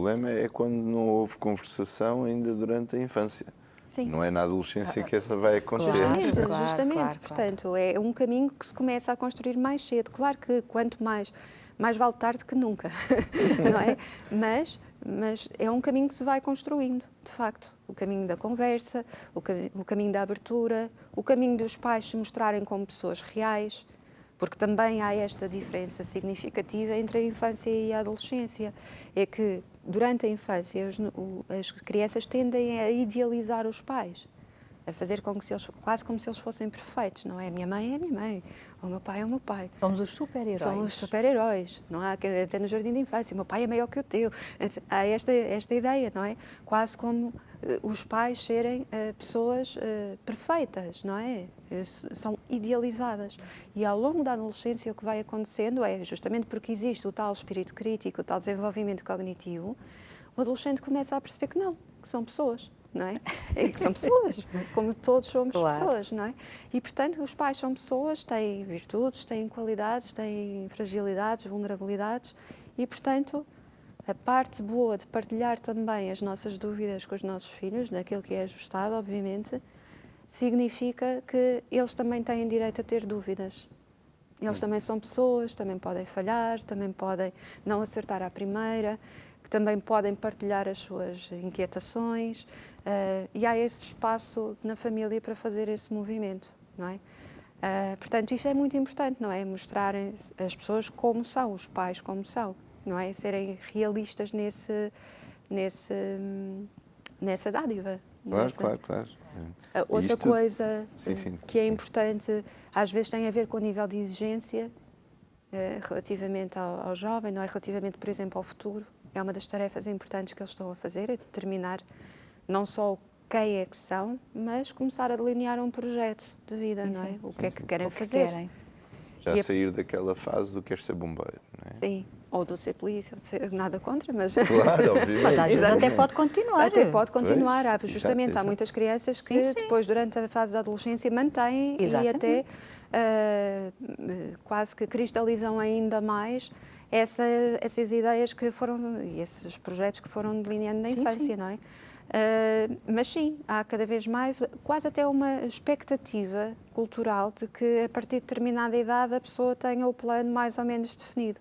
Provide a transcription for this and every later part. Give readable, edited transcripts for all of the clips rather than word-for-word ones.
problema é quando não houve conversação ainda durante a infância. Sim. Não é na adolescência que essa vai acontecer. Justamente. Portanto, é um caminho que se começa a construir mais cedo. Claro que quanto mais vale tarde que nunca, não é? Mas é um caminho que se vai construindo, de facto. O caminho da conversa, o caminho da abertura, o caminho dos pais se mostrarem como pessoas reais, porque também há esta diferença significativa entre a infância e a adolescência. É que durante a infância as crianças tendem a idealizar os pais, a fazer com que quase como se eles fossem perfeitos, não é? A minha mãe é a minha mãe, o meu pai é o meu pai. Somos os super-heróis. Somos os super-heróis, não há? Até no jardim de infância, o meu pai é maior que o teu. Há esta ideia, não é? Quase como os pais serem pessoas perfeitas, não é? São idealizadas. E ao longo da adolescência o que vai acontecendo é, justamente porque existe o tal espírito crítico, o tal desenvolvimento cognitivo, o adolescente começa a perceber que não, que são pessoas. Não é? É que são pessoas, como todos somos pessoas, não é? E, portanto, os pais são pessoas, têm virtudes, têm qualidades, têm fragilidades, vulnerabilidades e, portanto, a parte boa de partilhar também as nossas dúvidas com os nossos filhos, naquilo que é ajustado, obviamente, significa que eles também têm direito a ter dúvidas. Eles também são pessoas, também podem falhar, também podem não acertar à primeira, que também podem partilhar as suas inquietações. E há esse espaço na família para fazer esse movimento, não é? Portanto, isso é muito importante, não é? Mostrarem as pessoas como são, os pais como são, não é? Serem realistas nessa dádiva. Claro. Outra coisa sim. que é importante, às vezes tem a ver com o nível de exigência relativamente ao jovem, não é? Relativamente, por exemplo, ao futuro. É uma das tarefas importantes que eles estão a fazer, é determinar não só quem é que são, mas começar a delinear um projeto de vida, não é? O que é que querem fazer. Já sair daquela fase do quer ser bombeiro, não é? Sim, ou do ser polícia, nada contra, mas... Claro, obviamente. Mas às vezes até pode continuar. Até pode continuar. Exato. Há muitas crianças que depois, durante a fase da adolescência, mantêm e até quase que cristalizam ainda mais essas ideias que foram, e esses projetos que foram delineando na infância, não é? Mas sim, há cada vez mais, quase até uma expectativa cultural de que a partir de determinada idade a pessoa tenha o plano mais ou menos definido.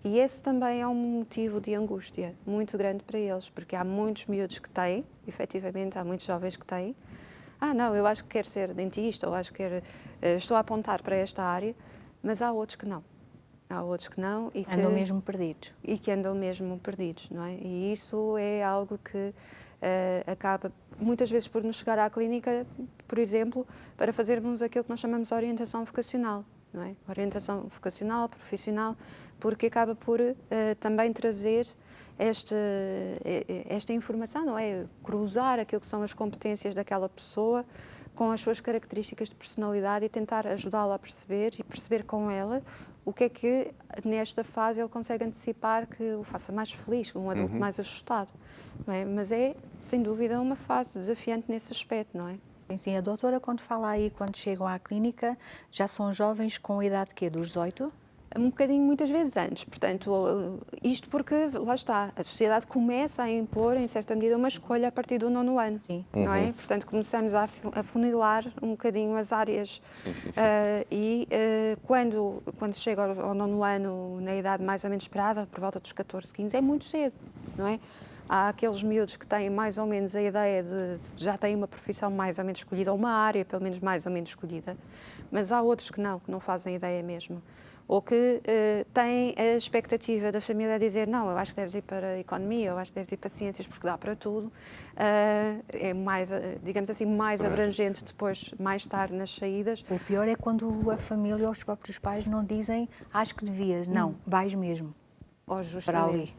E esse também é um motivo de angústia muito grande para eles, porque há muitos miúdos que têm, efetivamente, há muitos jovens que têm, não, eu acho que quero ser dentista, ou acho que estou a apontar para esta área, mas há outros que não. Há outros que não e que andam mesmo perdidos. E que andam mesmo perdidos, não é? E isso é algo que acaba muitas vezes por nos chegar à clínica, por exemplo, para fazermos aquilo que nós chamamos de orientação vocacional, não é? Orientação vocacional, profissional, porque acaba por também trazer esta informação, não é? Cruzar aquilo que são as competências daquela pessoa com as suas características de personalidade e tentar ajudá-la a perceber e perceber com ela o que é que nesta fase ele consegue antecipar que o faça mais feliz, um adulto mais ajustado. Não é? Mas é, sem dúvida, uma fase desafiante nesse aspecto, não é? Sim. A doutora, quando fala aí, quando chegam à clínica, já são jovens com a idade quê? Dos 18? Um bocadinho, muitas vezes antes. Portanto, isto porque, lá está, a sociedade começa a impor, em certa medida, uma escolha a partir do 9º ano. Sim. Não é? Portanto, começamos a afunilar um bocadinho as áreas. Sim. Quando chega ao 9º ano, na idade mais ou menos esperada, por volta dos 14, 15, é muito cedo, não é? Há aqueles miúdos que têm mais ou menos a ideia de já têm uma profissão mais ou menos escolhida, ou uma área pelo menos mais ou menos escolhida, mas há outros que não fazem ideia mesmo. Ou que têm a expectativa da família a dizer não, eu acho que deves ir para a economia, eu acho que deves ir para ciências porque dá para tudo. É mais, digamos assim, mais abrangente depois, mais tarde nas saídas. O pior é quando a família ou os próprios pais não dizem acho que devias, não, vais mesmo. Oh, justamente.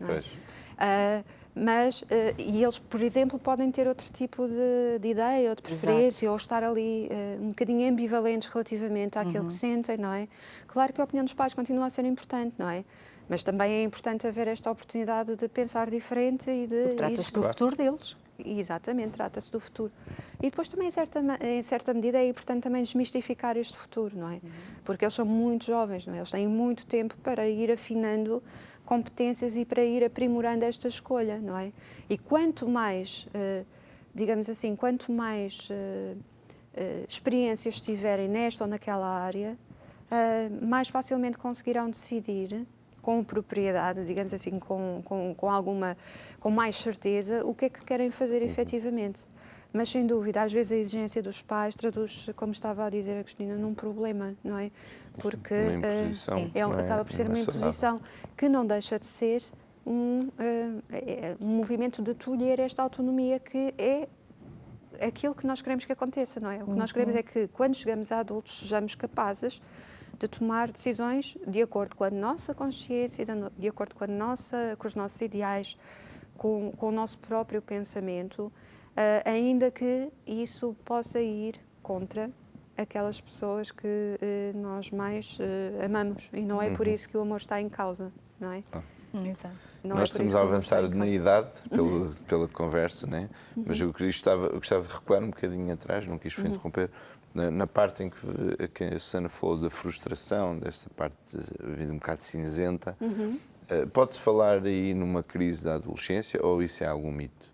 Não é? E eles, por exemplo, podem ter outro tipo de ideia ou de preferência, ou estar ali um bocadinho ambivalentes relativamente àquilo que sentem, não é? Claro que a opinião dos pais continua a ser importante, não é? Mas também é importante haver esta oportunidade de pensar diferente e de... Trata-se do futuro deles. Exatamente, trata-se do futuro. E depois também, em certa medida, é importante também desmistificar este futuro, não é? Porque eles são muito jovens, não é? Eles têm muito tempo para ir afinando competências e para ir aprimorando esta escolha, não é? E quanto mais, digamos assim, quanto mais experiências tiverem nesta ou naquela área, mais facilmente conseguirão decidir com propriedade, digamos assim, com mais certeza, o que é que querem fazer efetivamente. Mas, sem dúvida, às vezes a exigência dos pais traduz, como estava a dizer a Cristina, num problema, não é? Porque uma imposição, acaba por ser uma imposição que não deixa de ser um movimento de tolher esta autonomia que é aquilo que nós queremos que aconteça, não é? O que nós queremos é que, quando chegamos a adultos, sejamos capazes de tomar decisões de acordo com a nossa consciência, de acordo com os nossos ideais, com o nosso próprio pensamento, ainda que isso possa ir contra aquelas pessoas que nós mais amamos. E não é por isso que o amor está em causa, não é? Exato. Nós estamos a avançar na idade pela conversa, né? Mas eu gostava de recuar um bocadinho atrás, não quis interromper, na parte em que a Susana falou da frustração, desta parte da vida um bocado cinzenta. Pode-se falar aí numa crise da adolescência ou isso é algum mito?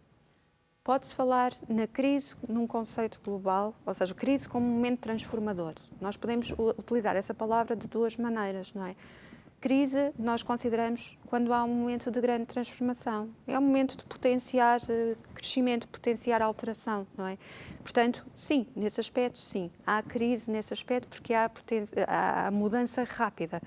Pode-se falar na crise num conceito global, ou seja, crise como um momento transformador. Nós podemos utilizar essa palavra de duas maneiras, não é? Crise nós consideramos quando há um momento de grande transformação. É um momento de potenciar crescimento, potenciar alteração, não é? Portanto, sim, nesse aspecto, sim. Há crise nesse aspecto porque há mudança rápida.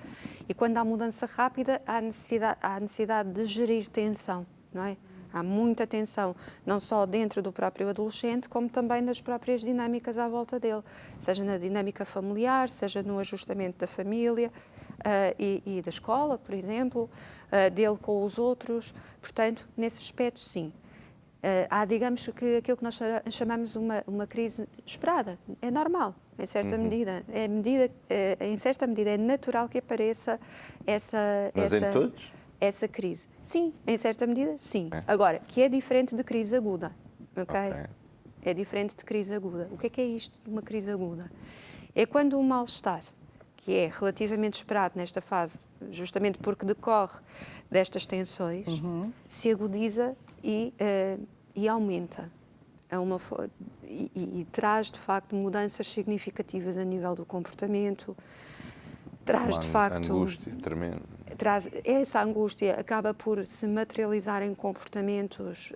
E quando há mudança rápida, há necessidade de gerir tensão, não é? Há muita tensão, não só dentro do próprio adolescente, como também nas próprias dinâmicas à volta dele. Seja na dinâmica familiar, seja no ajustamento da família e da escola, por exemplo, dele com os outros. Portanto, nesse aspecto, sim. Há, digamos, que aquilo que nós chamamos uma crise esperada. É normal, em certa medida. Em certa medida, é natural que apareça Mas em todos? Essa crise. Sim, em certa medida, sim. Agora, que é diferente de crise aguda, ok? É diferente de crise aguda. O que é isto de uma crise aguda? É quando o mal-estar, que é relativamente esperado nesta fase, justamente porque decorre destas tensões, se agudiza e aumenta. E traz, de facto, mudanças significativas a nível do comportamento, traz, de facto... angústia tremenda. Essa angústia acaba por se materializar em comportamentos,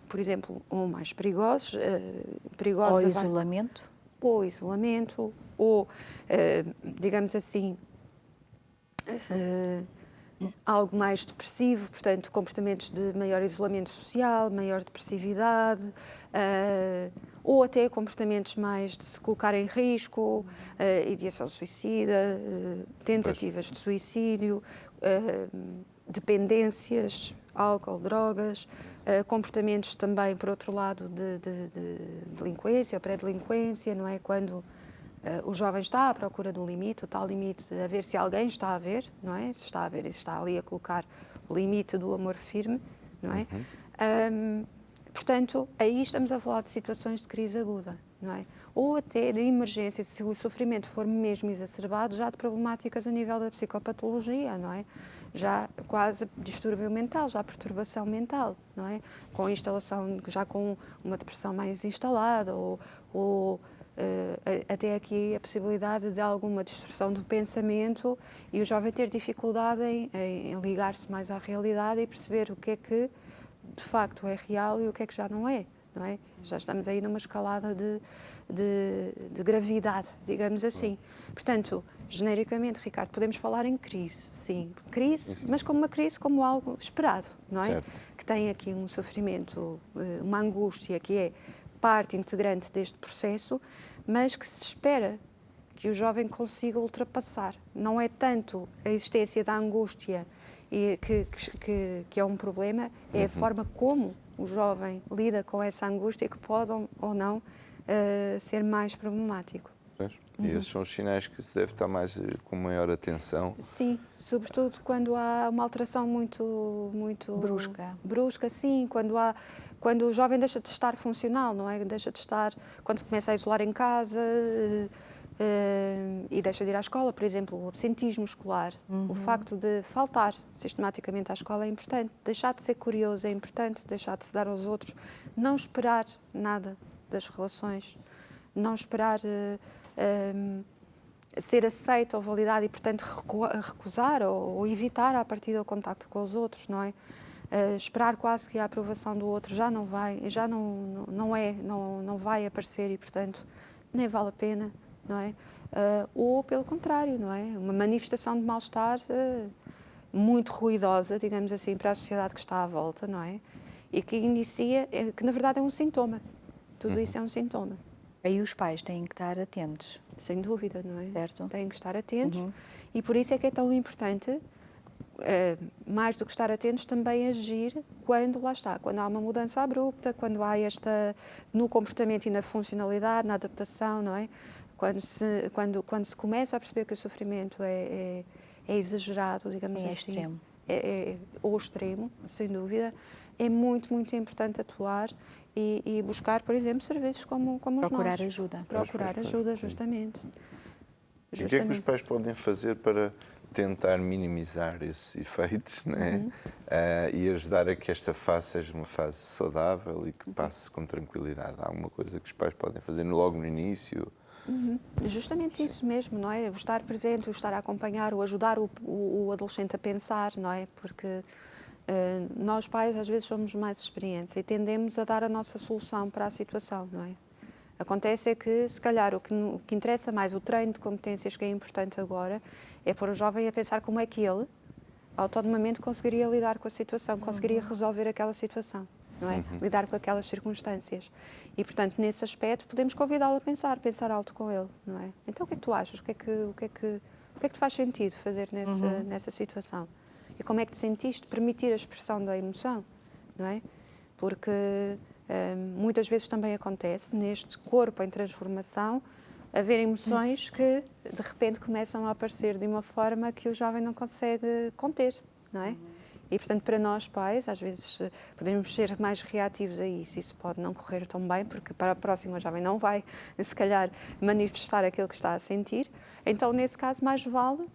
por exemplo, ou mais perigosos. Ou isolamento. Ou isolamento, ou, digamos assim, algo mais depressivo, portanto, comportamentos de maior isolamento social, maior depressividade, ou até comportamentos mais de se colocar em risco, ideação suicida, tentativas de suicídio, dependências, álcool, drogas, comportamentos também, por outro lado, de delinquência, pré-delinquência, não é? Quando o jovem está à procura do limite, o tal limite, a ver se alguém está a ver, não é? Se está a ver e se está ali a colocar o limite do amor firme, não é? Portanto, aí estamos a falar de situações de crise aguda, não é? Ou até de emergência, se o sofrimento for mesmo exacerbado, já de problemáticas a nível da psicopatologia, não é? Já quase distúrbio mental, já perturbação mental, não é? Com instalação, já com uma depressão mais instalada, ou até aqui a possibilidade de alguma distorção do pensamento e o jovem ter dificuldade em ligar-se mais à realidade e perceber o que é que de facto é real e o que é que já não é, não é? Já estamos aí numa escalada de gravidade, digamos assim. Portanto, genericamente, Ricardo, podemos falar em crise, sim. Crise, mas como uma crise como algo esperado, não é? Certo. Que tem aqui um sofrimento, uma angústia que é parte integrante deste processo, mas que se espera que o jovem consiga ultrapassar. Não é tanto a existência da angústia que é um problema, é a forma como o jovem lida com essa angústia que pode ou não ser mais problemático. E esses são os sinais que se deve estar com maior atenção. Sim, sobretudo quando há uma alteração muito brusca, sim, quando o jovem deixa de estar funcional, não é? Deixa de estar, quando se começa a isolar em casa, e deixa de ir à escola, por exemplo, o absentismo escolar, o facto de faltar sistematicamente à escola é importante, deixar de ser curioso é importante, deixar de se dar aos outros, não esperar nada das relações, não esperar ser aceito ou validado e, portanto, recusar ou evitar a partida o contacto com os outros, não é? Esperar quase que a aprovação do outro já não vai aparecer e, portanto, nem vale a pena, não é? Ou, pelo contrário, não é? Uma manifestação de mal-estar muito ruidosa, digamos assim, para a sociedade que está à volta, não é? E que inicia, que na verdade é um sintoma. Tudo isso é um sintoma. Aí os pais têm que estar atentos. Sem dúvida, não é? Certo. Têm que estar atentos e por isso é que é tão importante, mais do que estar atentos, também agir quando lá está, quando há uma mudança abrupta, quando há no comportamento e na funcionalidade, na adaptação, não é? Quando se começa a perceber que o sofrimento é exagerado, digamos Sim, assim. extremo. Ou extremo, sem dúvida, é muito, muito importante atuar e buscar, por exemplo, serviços como os Procurar nossos. ajuda. Procurar ajuda, justamente. E o que é que os pais podem fazer para tentar minimizar esses efeitos, né? E ajudar a que esta fase seja uma fase saudável e que passe com tranquilidade? Há alguma coisa que os pais podem fazer logo no início? Justamente isso mesmo, não é? O estar presente, o estar a acompanhar, o ajudar o adolescente a pensar, não é? Porque nós pais às vezes somos mais experientes e tendemos a dar a nossa solução para a situação, não é? Acontece é que, se calhar, o que interessa mais, o treino de competências que é importante agora, é pôr o jovem a pensar como é que ele, autonomamente, conseguiria lidar com a situação, conseguiria resolver aquela situação, não é? Lidar com aquelas circunstâncias. E, portanto, nesse aspecto, podemos convidá-lo a pensar alto com ele, não é? Então, o que é que tu achas? O que é que te faz sentido fazer nessa situação? E como é que te sentiste permitir a expressão da emoção, não é? Porque muitas vezes também acontece, neste corpo em transformação, haver emoções que, de repente, começam a aparecer de uma forma que o jovem não consegue conter, não é? E, portanto, para nós pais, às vezes podemos ser mais reativos a isso. Isso pode não correr tão bem, porque para a próxima o jovem não vai, se calhar, manifestar aquilo que está a sentir. Então, nesse caso, mais vale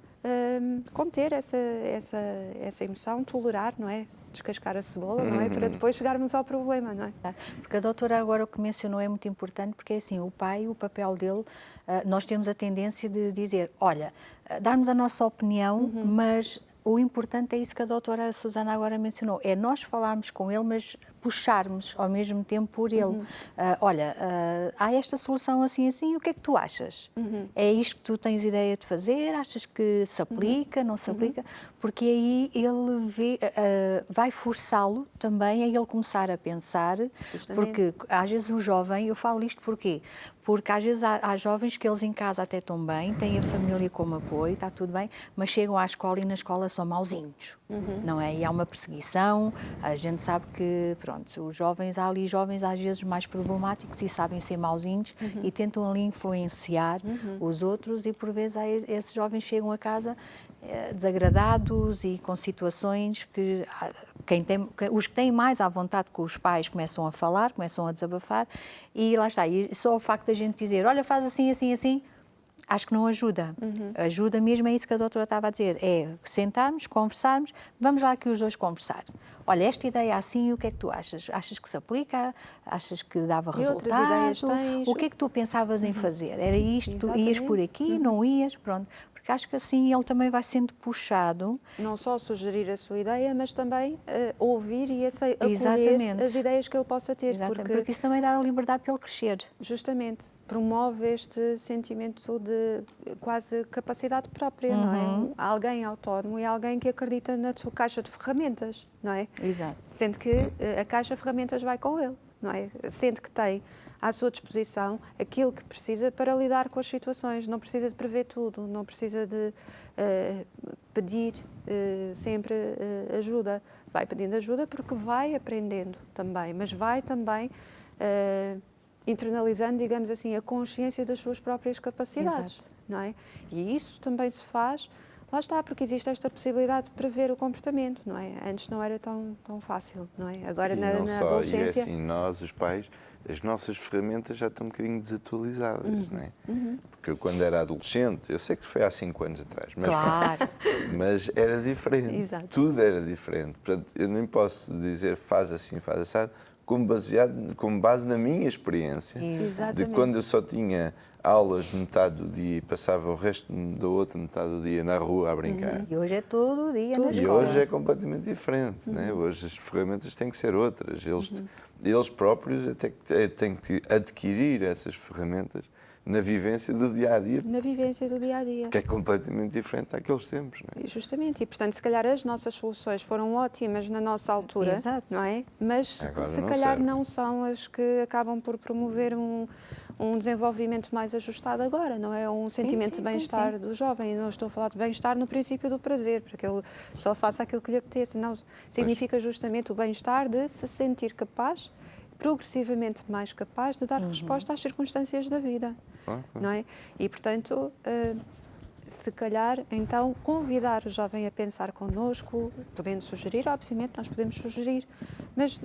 conter essa emoção, tolerar, não é? Descascar a cebola, não é? Para depois chegarmos ao problema, não é? Porque a doutora agora o que mencionou é muito importante, porque é assim, o pai, o papel dele, nós temos a tendência de dizer, olha, darmos a nossa opinião, mas o importante é isso que a doutora Susana agora mencionou, é nós falarmos com ele, mas puxarmos ao mesmo tempo por ele. Olha, há esta solução assim, assim, o que é que tu achas? É isto que tu tens ideia de fazer? Achas que se aplica, não se aplica? Porque aí ele vai forçá-lo também a ele começar a pensar, Justamente. porque às vezes o jovem, eu falo isto porquê? Porque às vezes há jovens que eles em casa até estão bem, têm a família como apoio, está tudo bem, mas chegam à escola e na escola são mauzinhos, não é? E há uma perseguição, a gente sabe que, pronto, há ali jovens às vezes mais problemáticos e sabem ser mauzinhos e tentam ali influenciar os outros e por vezes esses jovens chegam a casa desagradados e com situações que os que têm mais à vontade com os pais começam a falar, começam a desabafar e lá está, e só o facto da gente dizer, olha, faz assim, assim, assim, acho que não ajuda. Ajuda mesmo, é isso que a doutora estava a dizer, é sentarmos, conversarmos, vamos lá aqui os dois conversar. Olha, esta ideia assim, o que é que tu achas? Achas que se aplica? Achas que dava resultado? outras ideias tens? O que é que tu pensavas em fazer? Era isto, tu ias por Exatamente. aqui, não ias? Pronto. Porque acho que assim ele também vai sendo puxado. Não só sugerir a sua ideia, mas também ouvir e acolher Exatamente. as ideias que ele possa ter. Porque isso também dá a liberdade para ele crescer. Justamente, promove este sentimento de quase capacidade própria, não é? Alguém autónomo e alguém que acredita na sua caixa de ferramentas, não é? Exato. Sente que a caixa de ferramentas vai com ele, não é? Sente que tem à sua disposição aquilo que precisa para lidar com as situações. Não precisa de prever tudo, não precisa de pedir sempre ajuda. Vai pedindo ajuda porque vai aprendendo também, mas vai também internalizando, digamos assim, a consciência das suas próprias capacidades, Exato. não é? E isso também se faz Lá está, porque existe esta possibilidade de prever o comportamento, não é? Antes não era tão fácil, não é? Agora E na não só, adolescência... e é assim, nós, os pais, as nossas ferramentas já estão um bocadinho desatualizadas, não é? Porque eu, quando era adolescente, eu sei que foi há 5 anos atrás, mas, Claro. mas era diferente, Exato. tudo era diferente. Portanto, eu nem posso dizer faz assim, faz assado, com base na minha experiência, de Exatamente. quando eu só tinha aulas metade do dia e passava o resto da outra metade do dia na rua a brincar. E hoje é todo o dia na E escola. hoje é completamente diferente, né? Hoje as ferramentas têm que ser outras. Eles próprios até têm que adquirir essas ferramentas na vivência do dia-a-dia, Na vivência do dia-a-dia. que é completamente diferente daqueles tempos, não é? Justamente, e portanto, se calhar as nossas soluções foram ótimas na nossa altura, Exato. não é? Mas Agora se não calhar serve. não são as que acabam por promover um desenvolvimento mais ajustado agora, não é? Um sentimento sim, de bem-estar do jovem. E não estou a falar de bem-estar no princípio do prazer, porque ele só faça aquilo que lhe apeteça. Não, significa justamente o bem-estar de se sentir capaz, progressivamente mais capaz de dar resposta às circunstâncias da vida, Claro. não é? E, portanto, se calhar, então, convidar o jovem a pensar connosco, podendo sugerir, obviamente, nós podemos sugerir, mas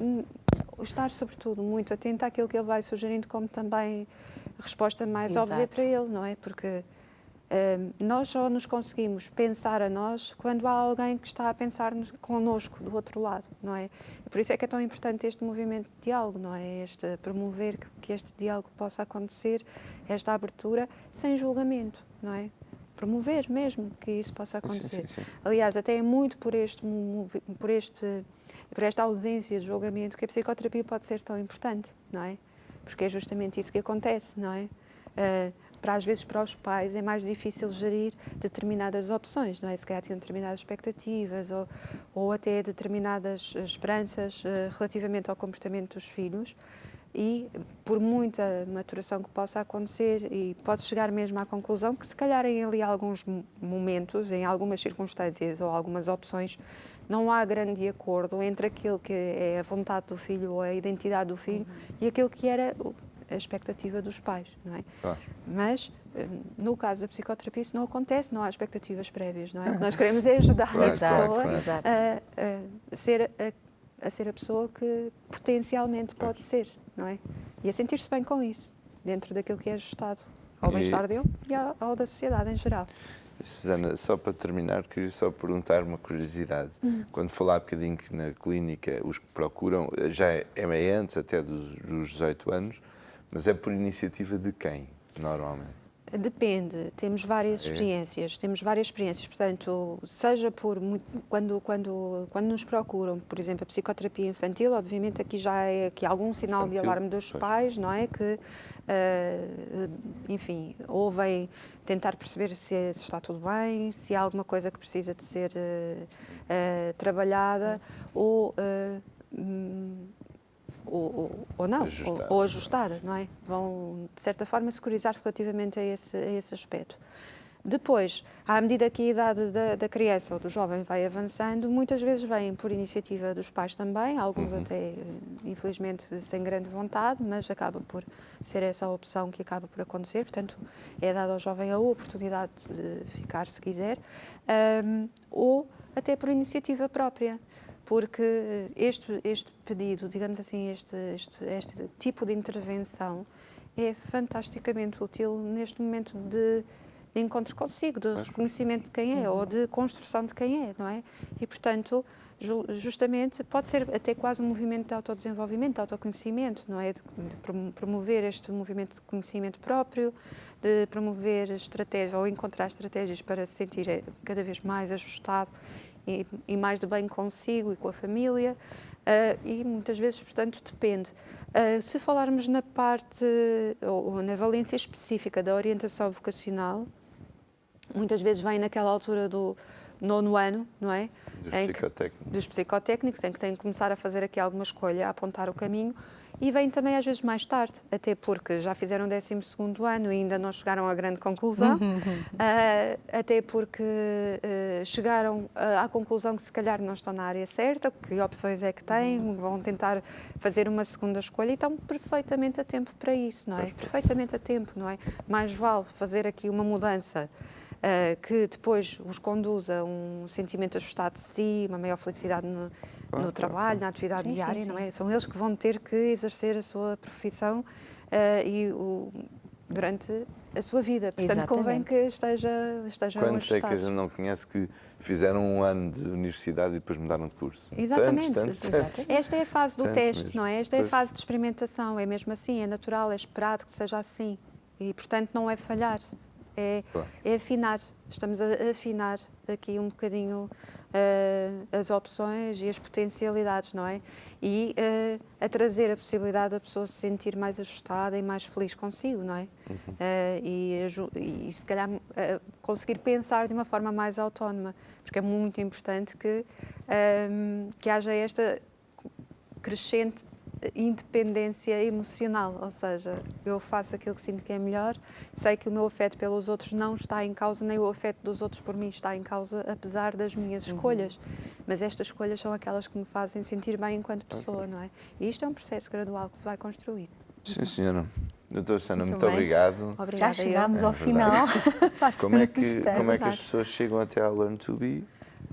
estar, sobretudo, muito atento àquilo que ele vai sugerindo, como também resposta mais Exato. óbvia para ele, não é? Porque nós só nos conseguimos pensar a nós quando há alguém que está a pensar connosco do outro lado, não é? E por isso é que é tão importante este movimento de diálogo, não é? Este promover que este diálogo possa acontecer, esta abertura, sem julgamento, não é? Promover mesmo que isso possa acontecer. Sim. Aliás, até é muito por esta ausência de julgamento que a psicoterapia pode ser tão importante, não é? Porque é justamente isso que acontece, não é? Às vezes para os pais é mais difícil gerir determinadas opções, não é? Se calhar tinham determinadas expectativas ou até determinadas esperanças relativamente ao comportamento dos filhos, e por muita maturação que possa acontecer, e pode chegar mesmo à conclusão que se calhar em ali alguns momentos, em algumas circunstâncias ou algumas opções, não há grande acordo entre aquilo que é a vontade do filho ou a identidade do filho e aquilo que era a expectativa dos pais, não é? Claro. Mas, no caso da psicoterapia, isso não acontece, não há expectativas prévias, não é? O que nós queremos é ajudar Claro, a pessoa Exato. a ser a pessoa que potencialmente pode ser, não é? E a sentir-se bem com isso, dentro daquilo que é ajustado ao bem-estar dele e ao da sociedade em geral. Susana, só para terminar, queria só perguntar uma curiosidade. Quando falar um bocadinho que na clínica os que procuram, já é antes até dos 18 anos, mas é por iniciativa de quem, normalmente? Depende, temos várias experiências, portanto, seja quando nos procuram, por exemplo, a psicoterapia infantil, obviamente aqui já é algum sinal de alarme dos pais, não é? Que, enfim, ouvem tentar perceber se está tudo bem, se há alguma coisa que precisa de ser trabalhada ou não, ou ajustada, não é? Vão, de certa forma, securizar-se relativamente a esse aspecto. Depois, à medida que a idade da criança ou do jovem vai avançando, muitas vezes vêm por iniciativa dos pais também, alguns até, infelizmente, sem grande vontade, mas acaba por ser essa a opção que acaba por acontecer, portanto, é dada ao jovem a oportunidade de ficar, se quiser, ou até por iniciativa própria. Porque este pedido, digamos assim, este tipo de intervenção é fantasticamente útil neste momento de encontro consigo, de reconhecimento de quem é ou de construção de quem é, não é? E, portanto, justamente pode ser até quase um movimento de autodesenvolvimento, de autoconhecimento, não é? De promover este movimento de conhecimento próprio, de promover estratégias ou encontrar estratégias para se sentir cada vez mais ajustado e mais de bem consigo e com a família, e muitas vezes, portanto, depende. Se falarmos na parte, ou na valência específica da orientação vocacional, muitas vezes vem naquela altura do 9º ano, não é? Dos psicotécnicos, em que têm que começar a fazer aqui alguma escolha, a apontar o caminho, e vem também às vezes mais tarde, até porque já fizeram o 12º ano e ainda não chegaram à grande conclusão, até porque chegaram à conclusão que se calhar não estão na área certa, que opções é que têm, vão tentar fazer uma segunda escolha e estão perfeitamente a tempo para isso, não é? Perfeitamente a tempo, não é? Mais vale fazer aqui uma mudança que depois os conduz a um sentimento ajustado de si, uma maior felicidade no trabalho, na atividade Sim, diária, sim, não sim. é? São eles que vão ter que exercer a sua profissão durante a sua vida. Portanto, convém Exatamente. que estejam Quantos é que a ajustados. gente não conhece que fizeram um ano de universidade e depois mudaram de curso? Exatamente. Tantos. Esta é a fase do Tantos teste, mesmo. não é? Esta é a Pois. fase de experimentação. É mesmo assim, é natural, é esperado que seja assim. E, portanto, não é falhar, Claro. é afinar. Estamos a afinar aqui um bocadinho as opções e as potencialidades, não é? E a trazer a possibilidade da pessoa se sentir mais ajustada e mais feliz consigo, não é? E se calhar conseguir pensar de uma forma mais autónoma, porque é muito importante que haja esta crescente independência emocional, ou seja, eu faço aquilo que sinto que é melhor, sei que o meu afeto pelos outros não está em causa, nem o afeto dos outros por mim está em causa, apesar das minhas escolhas. Mas estas escolhas são aquelas que me fazem sentir bem enquanto pessoa, não é? E isto é um processo gradual que se vai construir. Sim, senhora. Doutora Susana, muito bem. obrigado. Obrigada. Já chegámos ao verdade. final. Como é que verdade. as pessoas chegam até a Learn to Be?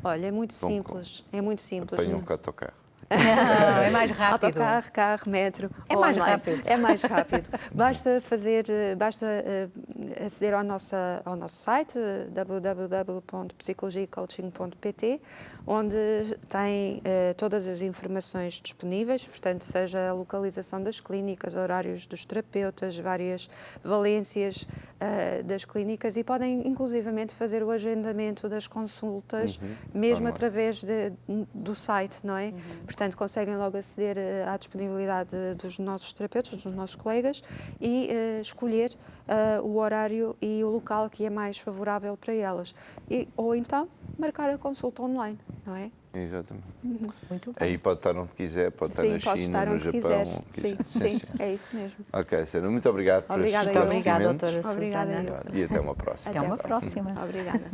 Olha, é muito Bom, simples, é muito simples. Apanham um autocarro. Não, é mais rápido. Autocarro, carro, metro. É mais online. rápido. É mais rápido. Basta aceder ao nosso site www.psicologiacoaching.pt, onde tem todas as informações disponíveis, portanto, seja a localização das clínicas, horários dos terapeutas, várias valências das clínicas, e podem inclusivamente fazer o agendamento das consultas, mesmo Online. através do site, não é? Portanto, conseguem logo aceder à disponibilidade dos nossos terapeutas, dos nossos colegas, e escolher o horário e o local que é mais favorável para elas. Ou então, marcar a consulta online, não é? Exatamente. Muito bem. Aí pode estar onde quiser, pode estar Sim, na pode China, estar no onde Japão, quiser. onde quiser. Sim, é isso mesmo. Ok, Susana, muito obrigado por estes Obrigada, eu. Muito obrigada, esclarecimentos. doutora Obrigada, Susana. eu. E até uma próxima. Até uma próxima. Obrigada.